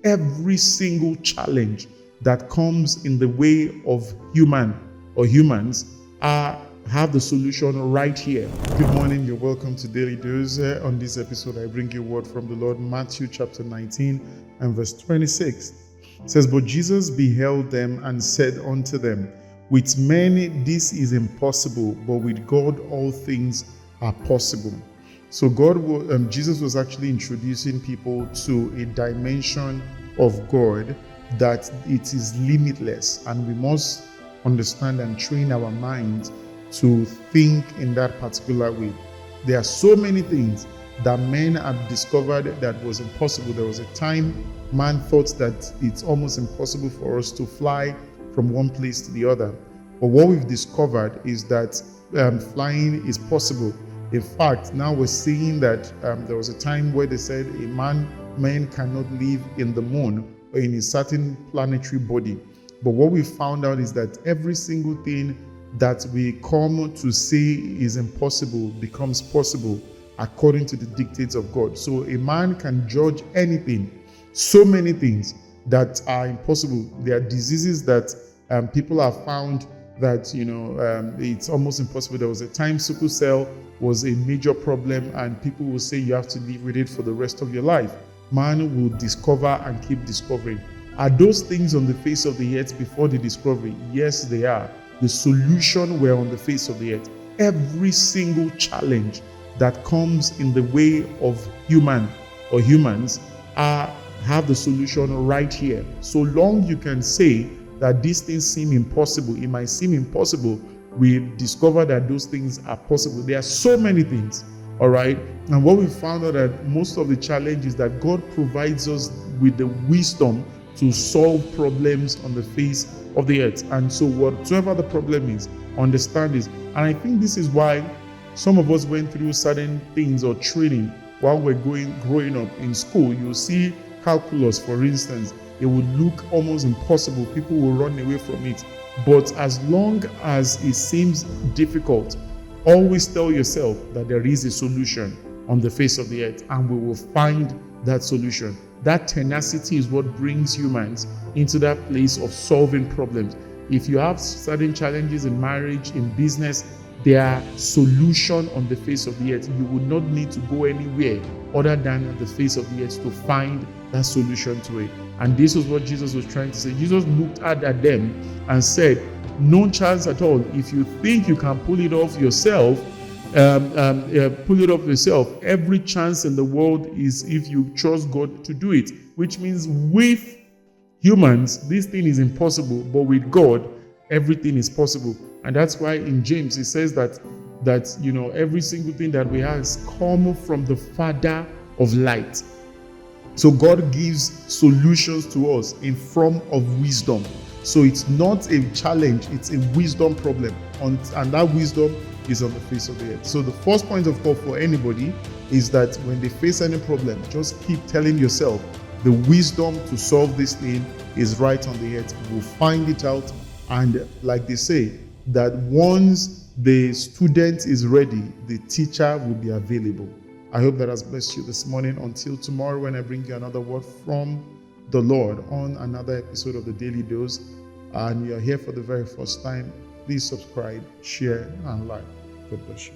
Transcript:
Every single challenge that comes in the way of human or humans have the solution right here. Good morning, you're welcome to Daily Dose. On this episode, I bring you a word from the Lord, Matthew chapter 19 and verse 26. It says, "But Jesus beheld them and said unto them, With men this is impossible, but with God all things are possible." So Jesus was actually introducing people to a dimension of God that it is limitless, and we must understand and train our minds to think in that particular way. There are so many things that men have discovered that was impossible. There was a time man thought that it's almost impossible for us to fly from one place to the other. But what we've discovered is that flying is possible. In fact, now we're seeing that there was a time where they said man cannot live in the moon or in a certain planetary body. But what we found out is that every single thing that we come to say is impossible becomes possible according to the dictates of God. So a man can judge anything, so many things that are impossible. There are diseases that people have found that it's almost impossible. There was a time sickle cell was a major problem, and people will say you have to live with it for the rest of your life. Man will discover and keep discovering. Are those things on the face of the earth before the discovery? Yes, they are. The solution were on the face of the earth. Every single challenge that comes in the way of human or humans have the solution right here. So long you can say that these things seem impossible, it might seem impossible, we discover that those things are possible. There are so many things, all right? And what we found out that most of the challenge is that God provides us with the wisdom to solve problems on the face of the earth. And so whatever the problem is, understand this. And I think this is why some of us went through certain things or training while we're growing up in school. You'll see calculus, for instance. It would look almost impossible. People will run away from it. But as long as it seems difficult, always tell yourself that there is a solution on the face of the earth, and we will find that solution. That tenacity is what brings humans into that place of solving problems. If you have certain challenges in marriage, in business, there are solutions on the face of the earth. You would not need to go anywhere other than the face of the earth to find that solution to it. And this is what Jesus was trying to say. Jesus looked at them and said, no chance at all. If you think you can pull it off yourself, every chance in the world is if you trust God to do it. Which means with humans, this thing is impossible, but with God, everything is possible. And that's why in James it says that every single thing that we have has come from the Father of light. So God gives solutions to us in form of wisdom. So it's not a challenge, it's a wisdom problem. And that wisdom is on the face of the earth. So the first point of call for anybody is that when they face any problem, just keep telling yourself the wisdom to solve this thing is right on the earth. We'll find it out. And like they say, that once the student is ready, the teacher will be available. I hope that has blessed you this morning. Until tomorrow, when I bring you another word from the Lord on another episode of the Daily Dose, and you're here for the very first time, please subscribe, share, and like. God bless you.